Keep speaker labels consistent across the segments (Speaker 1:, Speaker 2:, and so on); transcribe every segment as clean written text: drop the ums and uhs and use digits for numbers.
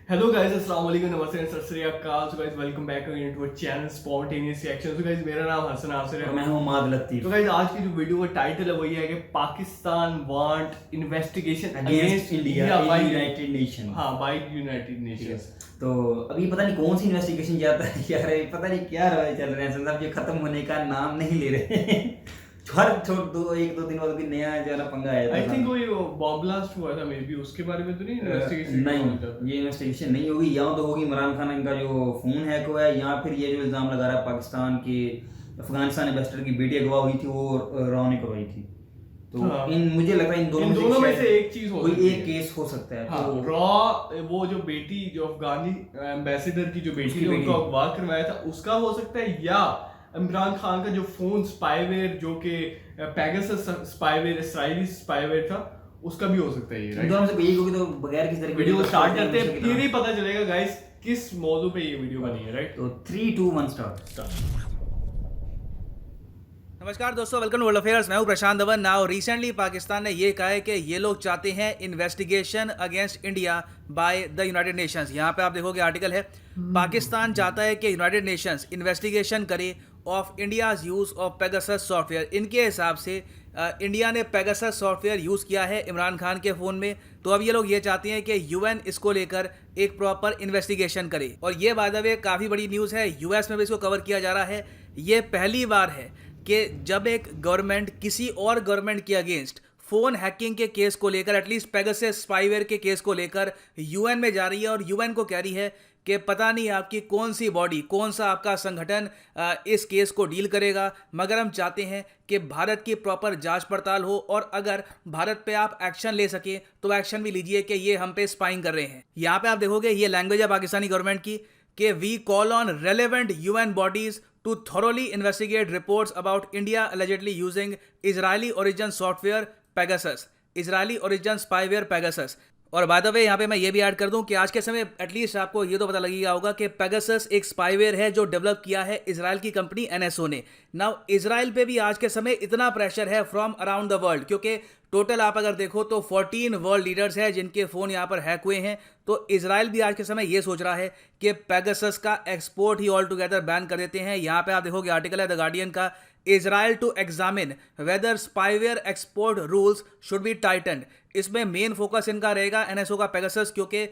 Speaker 1: Hello guys, अस्सलाम वालेकुम, नमस्ते and Sat Sri Akal. So guys, welcome back again to our channel spontaneous reaction. So guys, मेरा नाम हसन आसिर
Speaker 2: और
Speaker 1: है।
Speaker 2: मैं हूं माद लतीफ।
Speaker 1: तो गाइस, आज की जो वीडियो का टाइटल है वो ये है कि Pakistan want investigation
Speaker 2: against India
Speaker 1: by
Speaker 2: United nation.
Speaker 1: हाँ, बाय यूनाइटेड नेशंस।
Speaker 2: तो अभी पता नहीं कौन सी इन्वेस्टिगेशन जाता है यार, पता नहीं क्या रहा चल रहे हैं साहब, ये खत्म होने का नाम नहीं ले रहे। हर एक दो दिन बाद भी नया जरा पंगा आया था।
Speaker 1: आई थिंक वो बॉम्ब ब्लास्ट हुआ था, मे बी उसके बारे में तो नहीं इन्वेस्टिगेशन
Speaker 2: नहीं, ये इन्वेस्टिगेशन नहीं होगी। या तो होगी इमरान खान का जो फोन हैक हुआ है, या फिर ये जो इल्जाम लगा रहा है पाकिस्तान के अफगानिस्तान इन्वेस्टर की बेटी अगवा हुई थी, वो रॉ ने करवाई थी। तो
Speaker 1: हाँ।
Speaker 2: मुझे लगता है इन दोनों
Speaker 1: में से एक चीज हो
Speaker 2: कोई एक केस हो सकता है।
Speaker 1: हाँ,
Speaker 2: तो
Speaker 1: रॉ वो जो बेटी, जो अफगानी एम्बेसडर की जो बेटी ने उनको अगवा करवाया था, उसका हो सकता है, या इमरान खान का जो फोन स्पाईवेयर जो कि पेगासस स्पाईवेयर, इस्राइली स्पाईवेयर था, उसका भी हो सकता है ये।
Speaker 2: दोनों में से कोई एक होगी। तो बगैर किसी तरह
Speaker 1: वीडियो स्टार्ट करते हैं, फिर ही पता चलेगा गाइस किस मौजू पे ये वीडियो बनी है। राइट,
Speaker 2: तो 3 2 1 स्टार्ट।
Speaker 3: नमस्कार दोस्तों, वेलकम टू वर्ल्ड अफेयर्स। मैं हूं प्रशांत धवन। नाउ रिसेंटली पाकिस्तान ने ये कहा है कि ये लोग चाहते हैं investigation against India by the United Nations. यहाँ पे आप देखोगे आर्टिकल है, पाकिस्तान चाहता है कि यूनाइटेड नेशंस इन्वेस्टिगेशन करे of India's use of Pegasus software. इनके हिसाब से इंडिया ने पेगासस सॉफ्टवेयर यूज़ किया है इमरान खान के फ़ोन में। तो अब ये लोग ये चाहते हैं कि यूएन इसको लेकर एक प्रॉपर इन्वेस्टिगेशन करे। और ये बाय द वे काफ़ी बड़ी न्यूज़ है, यूएस में भी इसको कवर किया जा रहा है। ये पहली बार है कि जब एक गवर्नमेंट किसी और गवर्नमेंट के अगेंस्ट फ़ोन हैकिंग के केस को लेकर, एटलीस्ट पेगासस स्पाईवेयर के केस को लेकर यूएन में जा रही है और यूएन को कह रही है कि पता नहीं आपकी कौन सी बॉडी, कौन सा आपका संगठन इस केस को डील करेगा, मगर हम चाहते हैं कि भारत की प्रॉपर जांच पड़ताल हो और अगर भारत पे आप एक्शन ले सके तो एक्शन भी लीजिए कि ये हम पे स्पाइंग कर रहे हैं। यहाँ पे आप देखोगे ये लैंग्वेज है पाकिस्तानी गवर्नमेंट की कि we call on relevant UN bodies to thoroughly investigate reports about India allegedly using Israeli origin software Pegasus, Israeli origin spyware Pegasus। और बाय द वे यहाँ पे मैं ये भी ऐड कर दूं कि आज के समय एटलीस्ट आपको ये तो पता लगेगा होगा कि पेगासस एक स्पाईवेयर है जो डेवलप किया है इजराइल की कंपनी एनएसओ ने। नाउ इजराइल पे भी आज के समय इतना प्रेशर है फ्रॉम अराउंड द वर्ल्ड, क्योंकि टोटल आप अगर देखो तो 14 वर्ल्ड लीडर्स हैं जिनके फ़ोन यहाँ पर हैक हुए हैं। तो इजराइल भी आज के समय ये सोच रहा है कि पेगासस का एक्सपोर्ट ही ऑल टुगेदर बैन कर देते हैं। यहाँ पे आप देखोगे आर्टिकल है द गार्डियन का, Israel to examine whether spyware export rules should be tightened. इसमें मेन फोकस इनका रहेगा एनएसओ का पेगासस, क्योंकि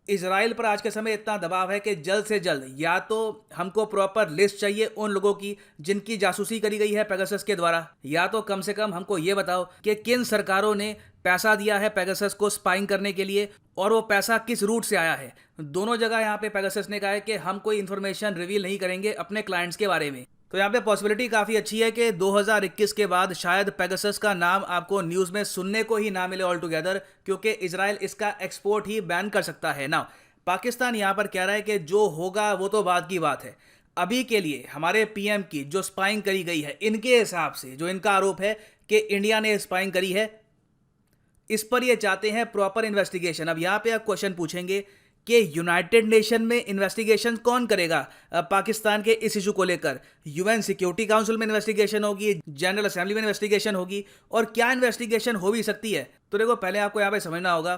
Speaker 3: इजराइल पर आज के समय इतना दबाव है कि जल्द से जल्द या तो हमको प्रॉपर लिस्ट चाहिए उन लोगों की जिनकी जासूसी करी गई है पेगासस के द्वारा, या तो कम से कम हमको ये बताओ कि किन सरकारों ने पैसा दिया है पेगासस को स्पाइंग करने के लिए और वो पैसा किस रूट से आया है। दोनों जगह यहाँ पे पेगासस ने कहा है कि हम कोई इन्फॉर्मेशन रिवील नहीं करेंगे अपने क्लाइंट्स के बारे में। तो यहाँ पे पॉसिबिलिटी काफ़ी अच्छी है कि 2021 के बाद शायद पेगासस का नाम आपको न्यूज़ में सुनने को ही ना मिले ऑल टुगेदर, क्योंकि इजराइल इसका एक्सपोर्ट ही बैन कर सकता है। ना पाकिस्तान यहाँ पर कह रहा है कि जो होगा वो तो बाद की बात है। अभी के लिए हमारे पीएम की जो स्पाइंग करी गई है, इनके हिसाब से जो इनका आरोप है कि इंडिया ने स्पाइंग करी है, इस पर ये चाहते हैं प्रॉपर इन्वेस्टिगेशन। अब यहाँ पे आप क्वेश्चन पूछेंगे कि यूनाइटेड नेशन में इन्वेस्टिगेशन कौन करेगा पाकिस्तान के इस इशू को लेकर। यूएन सिक्योरिटी काउंसिल में इन्वेस्टिगेशन होगी, जनरल असेंबली में इन्वेस्टिगेशन होगी, और क्या इन्वेस्टिगेशन हो भी सकती है। तो देखो, पहले आपको यहाँ पे समझना होगा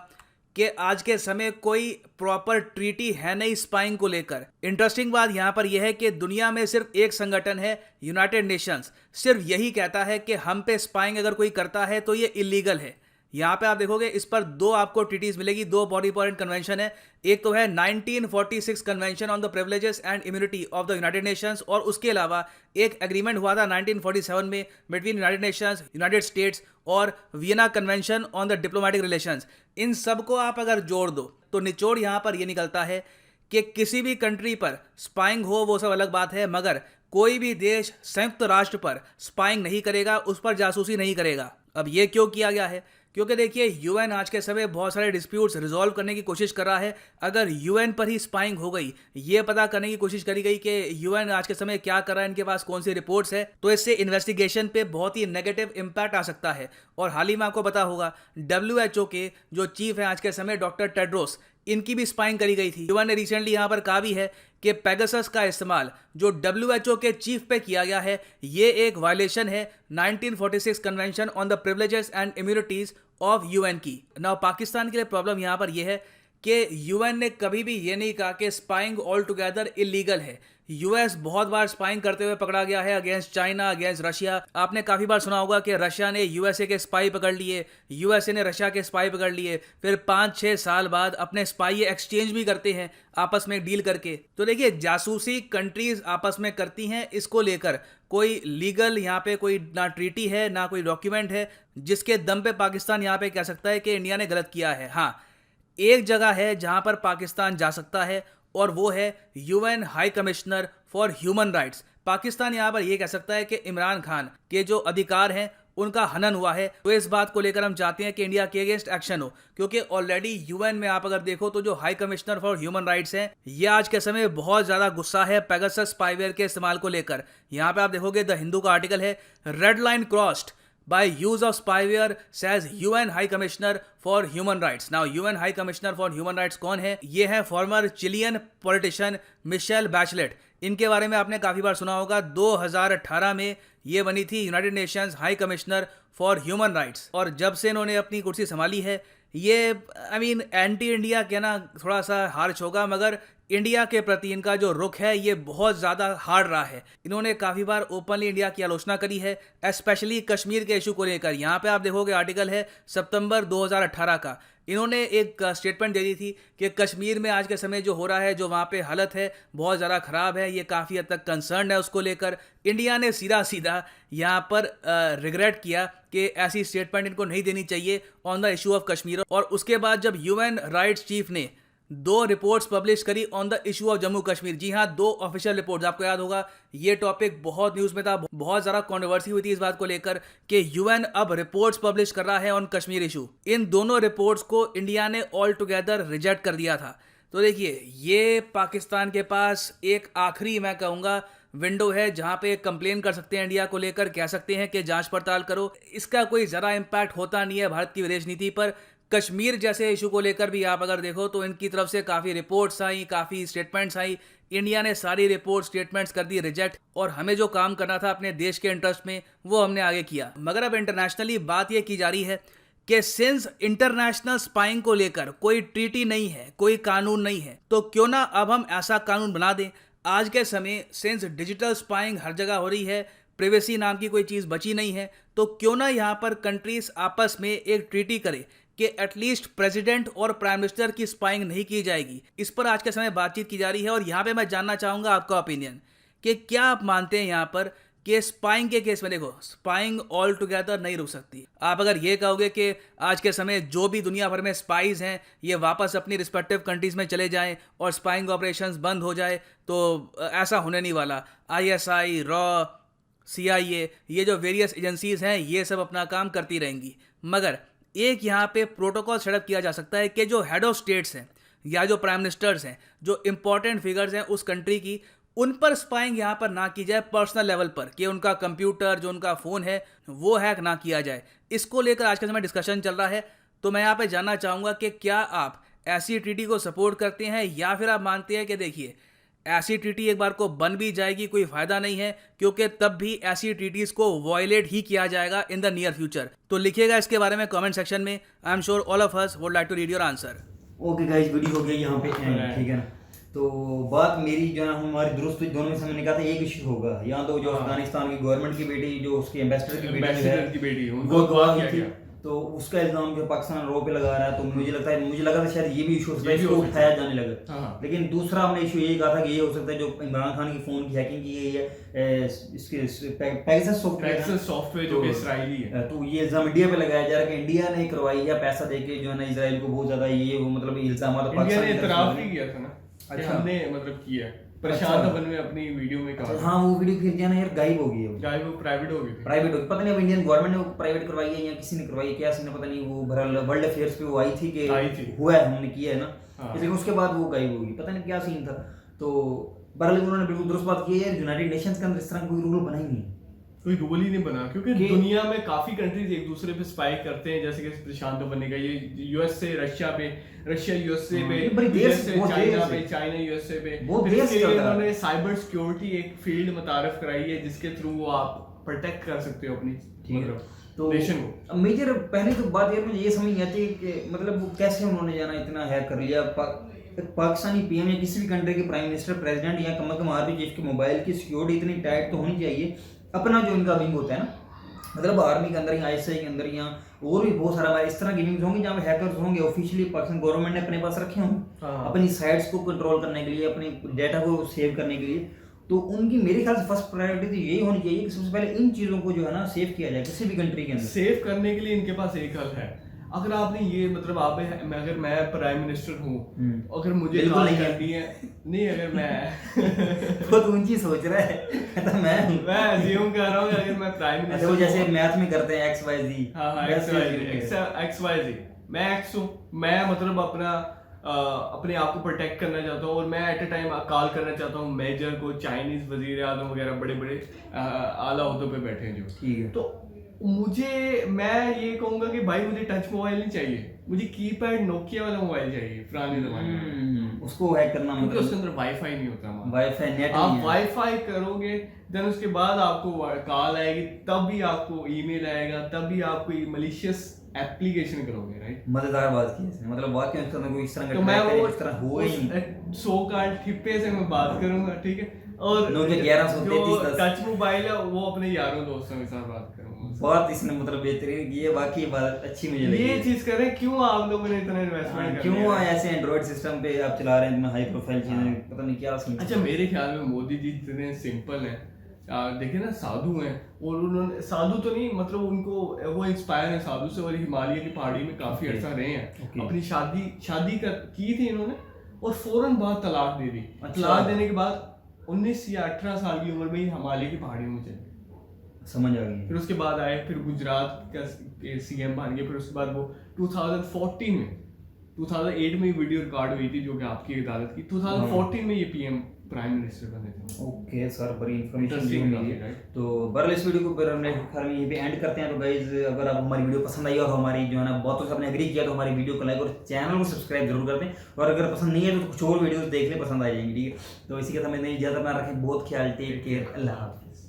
Speaker 3: कि आज के समय कोई प्रॉपर ट्रीटी है नहीं स्पाइंग को लेकर। इंटरेस्टिंग बात यहाँ पर यह है कि दुनिया में सिर्फ एक संगठन है, यूनाइटेड नेशंस, सिर्फ यही कहता है कि हम पे स्पाइंग अगर कोई करता है तो ये इलीगल है। यहाँ पे आप देखोगे इस पर दो आपको ट्रीटीज मिलेगी, दो बॉडी पॉइंट कन्वेंशन है। एक तो है 1946 convention on the privileges and immunity of the United Nations, और उसके अलावा एक एग्रीमेंट हुआ था 1947 में between United Nations, United States और Vienna convention on the diplomatic relations. इन सबको आप अगर जोड़ दो तो निचोड़ यहाँ पर यह निकलता है कि किसी भी कंट्री पर स्पाइंग हो वो सब अलग बात है, मगर कोई भी देश संयुक्त राष्ट्र पर स्पाइंग नहीं करेगा, उस पर जासूसी नहीं करेगा। अब ये क्यों किया गया है? क्योंकि देखिए, यूएन आज के समय बहुत सारे डिस्प्यूट्स रिजॉल्व करने की कोशिश कर रहा है। अगर यूएन पर ही स्पाइंग हो गई, ये पता करने की कोशिश करी गई कि यूएन आज के समय क्या कर रहा है, इनके पास कौन सी रिपोर्ट्स है, तो इससे इन्वेस्टिगेशन पे बहुत ही नेगेटिव इम्पैक्ट आ सकता है। और हाल ही में आपको पता होगा WHO के जो चीफ है आज के समय डॉक्टर टेड्रोस, इनकी भी स्पाइंग करी गई थी। यूएन ने रिसेंटली यहाँ पर कहा भी है कि पेगासस का इस्तेमाल जो WHO के चीफ पे किया गया है, ये एक वायलेशन है 1946 convention on the privileges and immunities of UN की। नाउ पाकिस्तान के लिए प्रॉब्लम यहाँ पर यह है कि यूएन ने कभी भी ये नहीं कहा कि स्पाइंग ऑल टुगेदर इलीगल है। यूएस बहुत बार स्पाइंग करते हुए पकड़ा गया है अगेंस्ट चाइना, अगेंस्ट रशिया। आपने काफी बार सुना होगा कि रशिया ने यूएसए के स्पाई पकड़ लिए, यूएसए ने रशिया के स्पाई पकड़ लिए, फिर 5-6 साल बाद अपने स्पाई एक्सचेंज भी करते हैं आपस में डील करके। तो देखिए, जासूसी कंट्रीज आपस में करती हैं, इसको लेकर कोई लीगल यहाँ पे कोई ना ट्रीटी है ना कोई डॉक्यूमेंट है जिसके दम पे पाकिस्तान यहाँ पे कह सकता है कि इंडिया ने गलत किया है। हाँ, एक जगह है जहां पर पाकिस्तान जा सकता है और वो है UN high commissioner for human rights. Pakistan यहां पर यह कह सकता है कि इमरान खान के जो अधिकार हैं उनका हनन हुआ है, तो इस बात को लेकर हम चाहते हैं कि इंडिया के अगेंस्ट एक्शन हो, क्योंकि ऑलरेडी यूएन में आप अगर देखो तो जो high commissioner for human rights हैं, ये आज के समय बहुत ज्यादा गुस्सा है पेगासस स्पाईवेयर के इस्तेमाल को लेकर। यहां पे आप देखोगे द हिंदू का आर्टिकल है, red line crossed by use of spyware says UN High Commissioner for Human Rights। Now UN High Commissioner for Human Rights कौन है? ये है former Chilean politician Michelle Bachelet. इनके बारे में आपने काफी बार सुना होगा। 2018 में ये बनी थी United Nations high commissioner for human rights, और जब से इन्होंने अपनी कुर्सी संभाली है, ये एंटी इंडिया कहना थोड़ा सा हार्श होगा, मगर इंडिया के प्रति इनका जो रुख है ये बहुत ज़्यादा हार्ड रहा है। इन्होंने काफ़ी बार ओपनली इंडिया की आलोचना करी है, स्पेशली कश्मीर के इशू को लेकर। यहाँ पे आप देखोगे आर्टिकल है सितंबर 2018 का। इन्होंने एक स्टेटमेंट दे दी थी कि कश्मीर में आज के समय जो हो रहा है, जो वहाँ पे हालत है बहुत ज़्यादा ख़राब है, ये काफ़ी हद तक कंसर्न है उसको लेकर। इंडिया ने सीधा सीधा यहाँ पर रिग्रेट किया कि ऐसी स्टेटमेंट इनको नहीं देनी चाहिए on the issue of Kashmir. और उसके बाद जब यूएन राइट्स चीफ ने 2 रिपोर्ट्स पब्लिश करी on the issue of Jammu Kashmir, जी हाँ 2 ऑफिशियल रिपोर्ट्स, आपको याद होगा ये टॉपिक बहुत न्यूज़ में था, बहुत ज़्यादा कंट्रोवर्सी हुई थी इस बात को लेकर कि यूएन अब रिपोर्ट्स पब्लिश कर रहा है ऑन कश्मीर इशू। इन दोनों रिपोर्ट्स को इंडिया ने ऑल टुगेदर रिजेक्ट कर दिया था। तो देखिए, ये पाकिस्तान के पास एक आखिरी, मैं कहूँगा, विंडो है जहां पे कंप्लेन कर सकते हैं इंडिया को लेकर, कह सकते हैं कि जांच पड़ताल करो। इसका कोई ज़रा इम्पैक्ट होता नहीं है भारत की विदेश नीति पर। कश्मीर जैसे इशू को लेकर भी आप अगर देखो तो इनकी तरफ से काफ़ी रिपोर्ट्स आई, काफ़ी स्टेटमेंट्स आई। इंडिया ने सारी रिपोर्ट स्टेटमेंट्स कर दी रिजेक्ट, और हमें जो काम करना था अपने देश के इंटरेस्ट में वो हमने आगे किया। मगर अब इंटरनेशनली बात ये की जा रही है कि सिंस इंटरनेशनल स्पाइंग को लेकर कोई ट्रीटी नहीं है, कोई कानून नहीं है, तो क्यों ना अब हम ऐसा कानून बना दें। आज के समय सिंस डिजिटल स्पाइंग हर जगह हो रही है, प्रिवेसी नाम की कोई चीज़ बची नहीं है, तो क्यों ना यहाँ पर कंट्रीज आपस में एक ट्रीटी करे कि एटलीस्ट प्रेसिडेंट और प्राइम मिनिस्टर की स्पाइंग नहीं की जाएगी। इस पर आज के समय बातचीत की जा रही है, और यहाँ पे मैं जानना चाहूँगा आपका ओपिनियन कि क्या आप मानते हैं यहाँ पर कि स्पाइंग के केस में, देखो स्पाइंग ऑल टुगेदर नहीं रुक सकती। आप अगर ये कहोगे कि आज के समय जो भी दुनिया भर में स्पाइज हैं ये वापस अपनी रिस्पेक्टिव कंट्रीज में चले जाएं और स्पाइंग ऑपरेशंस बंद हो जाए, तो ऐसा होने नहीं वाला। ISI, रॉ, CIA, ये जो वेरियस एजेंसीज हैं ये सब अपना काम करती रहेंगी, मगर एक यहाँ पे प्रोटोकॉल सेटअप किया जा सकता है कि जो हेड ऑफ स्टेट्स हैं या जो प्राइम मिनिस्टर्स हैं, जो इंपॉर्टेंट फिगर्स हैं उस कंट्री की, उन पर स्पाइंग यहाँ पर ना की जाए पर्सनल लेवल पर, कि उनका कंप्यूटर, जो उनका फ़ोन है वो हैक ना किया जाए। इसको लेकर आज के समय डिस्कशन चल रहा है। तो मैं यहाँ पे जानना चाहूँगा कि क्या आप ऐसी ट्रीटी को सपोर्ट करते हैं, या फिर आप मानते हैं कि देखिए ऐसी ट्रीटी एक बार को बन भी जाएगी कोई फायदा नहीं है, क्योंकि तब भी ऐसी ट्रीटीज को वॉयलेट ही किया जाएगा इन द नियर फ्यूचर। तो लिखिएगा इसके बारे में कमेंट सेक्शन में। I am sure all of us would like to read your answer.
Speaker 2: Okay guys, video हो गया यहाँ पे एंड, ठीक है ना। तो बात मेरी जो है हमारी दुरुस्त दोनों में समझने का था, एक इशू होगा या तो जो अफगानिस्तान की गवर्नमेंट की बेटी, जो उसके एम्बेसडर की बेटी वो गवाह थी, तो उसका इल्जाम जो पाकिस्तान रो पे लगा रहा है। तो मुझे लगा था शायद ये भी इशू हो सकता है, इसको उठाया जाने लगा। लेकिन दूसरा हमने इशू यही कहा था कि ये हो सकता है जो इमरान खान की फोन की हैकिंग की गई है, इसके पेगासस सॉफ्टवेयर जो कि इजरायली है, तो ये इल्जाम इंडिया पे लगाया जा रहा है कि इंडिया ने करवाई है, पैसा देके जो है ना इजराइल को बहुत ज्यादा ये वो मतलब इल्जाम
Speaker 1: इंडिया ने इतराफ भी किया था ना। अच्छा, हमने मतलब किया है प्रशांत अपन ने अपनी वीडियो में कहा।
Speaker 2: हाँ, वो वीडियो फिर क्या ना यार गायब हो गई है,
Speaker 1: गायब हो, प्राइवेट हो गई थी,
Speaker 2: प्राइवेट हो गई। पता नहीं अब इंडियन गवर्नमेंट ने वो प्राइवेट करवाई है या किसी ने करवाई है, क्या सीन पता नहीं। वो बहरहाल वर्ल्ड अफेयर्स पे वो आई थी कि हुआ है, हमने किया है ना, लेकिन उसके बाद वो गायब हो गई, पता नहीं क्या सीन था। तो बहरहाल उन्होंने बिल्कुल दुरुस्त बात की है, यूनाइटेड नेशंस के अंदर इस तरह कोई रूल बना ही नहीं,
Speaker 1: कोई रूल ही नहीं बना, क्योंकि दुनिया में काफी कंट्रीज एक दूसरे पे स्पाई करते हैं, जैसे कि प्रशांत बनेगा ये यूएस से रशिया पे, रशिया यूएसए पे, यूएस से चाइना पे, चाइना यूएसए पे। इन्होंने साइबर सिक्योरिटी एक फील्ड मुतारिफ कराई है जिसके थ्रू आप प्रोटेक्ट कर सकते हो अपनी।
Speaker 2: तो
Speaker 1: नेशन को।
Speaker 2: मेजर पहली तो बात यार मुझे ये समझ नहीं आती कि मतलब वो कैसे उन्होंने जाना इतना हैक कर लिया। पाकिस्तानी पीएम या किसी भी कंट्री के प्राइम मिनिस्टर, प्रेसिडेंट या कम से कम आर्मी चीफ के मोबाइल की सिक्योरिटी इतनी टाइट तो होनी चाहिए। अपना जो इनका विंग होता है ना, मतलब आर्मी के अंदर या आईएसआई के अंदर या और भी बहुत सारा इस तरह की विंग्स होंगे जहाँ पे हैकर्स होंगे, ऑफिशियली पाकिस्तान गवर्नमेंट ने अपने पास रखे होंगे अपनी साइट्स को कंट्रोल करने के लिए, अपने डेटा को सेव करने के लिए। तो उनकी मेरे ख्याल से फर्स्ट प्रायोरिटी तो यही होनी चाहिए कि सबसे पहले इन चीज़ों को जो है ना सेव किया जाए किसी भी कंट्री के अंदर।
Speaker 1: सेव करने के लिए इनके पास एक हल है। अगर आपने ये मतलब आप अगर मैं प्राइम मिनिस्टर हूँ, अगर मुझे कॉल करनी है, नहीं अगर मैं
Speaker 2: बहुत ऊंची सोच रहा है तो मैं
Speaker 1: अज्यूम कर रहा हूँ अगर मैं प्राइम मिनिस्टर,
Speaker 2: वो जैसे मैथ में करते हैं XYZ,
Speaker 1: XYZ, मैं X हूँ, मैं मतलब अपने आप को प्रोटेक्ट करना चाहता हूँ और मैं एट ए टाइम कॉल करना चाहता हूँ मेजर को, चाइनीज वजीर आजम वगैरह बड़े बड़े आला ओहदों पे बैठे हैं जो,
Speaker 2: ठीक है।
Speaker 1: तो मैं ये कहूंगा कि भाई मुझे टच मोबाइल नहीं चाहिए, मुझे कीपैड नोकिया वाला मोबाइल चाहिए पुराने जमाने में।
Speaker 2: उसको हैक करना
Speaker 1: क्योंकि
Speaker 2: मतलब
Speaker 1: उसके अंदर वाईफाई नहीं होता,
Speaker 2: वाईफाई नेट
Speaker 1: आप वाईफाई करोगे देन उसके बाद आपको कॉल आएगी, तब भी आपको ईमेल आएगा, तब भी आपको मलिशियस एप्लीकेशन करोगे, राइट।
Speaker 2: मजेदार बात की इसने, मतलब वाकई उसका कोई इस तरह का
Speaker 1: तो मैं वो
Speaker 2: इस तरह हुआ ही नहीं।
Speaker 1: सो कार्ड ठिप्पे से मैं बात करूंगा, ठीक है, और
Speaker 2: जो 1133
Speaker 1: टच मोबाइल है वो अपने यारों दोस्तों के साथ बात करूंगा।
Speaker 2: बहुत इसने मतलब बेहतरीन की है, वाकई बात अच्छी मुझे लगी।
Speaker 1: ये चीज करें, क्यों आप लोगों ने इतना इन्वेस्टमेंट कर
Speaker 2: क्यों ऐसे एंड्रॉइड सिस्टम पे आप चला रहे हैं इतना हाई प्रोफाइल चीजें, पता नहीं क्या सीन।
Speaker 1: अच्छा मेरे ख्याल में मोदी जी इतने सिंपल हैं, देखिए ना साधु हैं, और उन्होंने साधु तो नहीं मतलब उनको वो इंस्पायर है साधु से, और हिमालय की पहाड़ी में काफी अर्सा रहे हैं। अपनी शादी की थी इन्होंने और फौरन बाद तलाक दे दी। तलाक देने के बाद 19 या 18 साल की उम्र में ही हिमालय की पहाड़ियों में चले, समझ आ गई। फिर उसके बाद आए, फिर गुजरात का सीएम बन गए, फिर उसके बाद वो 2008 में वीडियो रिकॉर्ड हुई थी जो कि आपकी अदालत की, 2014 में ये पीएम प्राइम मिनिस्टर बने थे।
Speaker 2: ओके सर, बड़ी इंफॉर्मेशन मिली है। तो बहरहाल इस वीडियो को फिर हमने यहीं पे एंड करते हैं। तो गाइज अगर आपको हमारी वीडियो पसंद आई और हमारी जो है ना बातों से आपने एग्री किया तो हमारी वीडियो को लाइक और चैनल को सब्सक्राइब जरूर कर दें, और अगर पसंद नहीं है तो कुछ और वीडियोस देख लें, पसंद आ जाएंगी, ठीक है। तो इसी के साथ में इजाजत अपना रखें, बहुत ख्याल, टेक केयर, अल्लाह हाफिज़।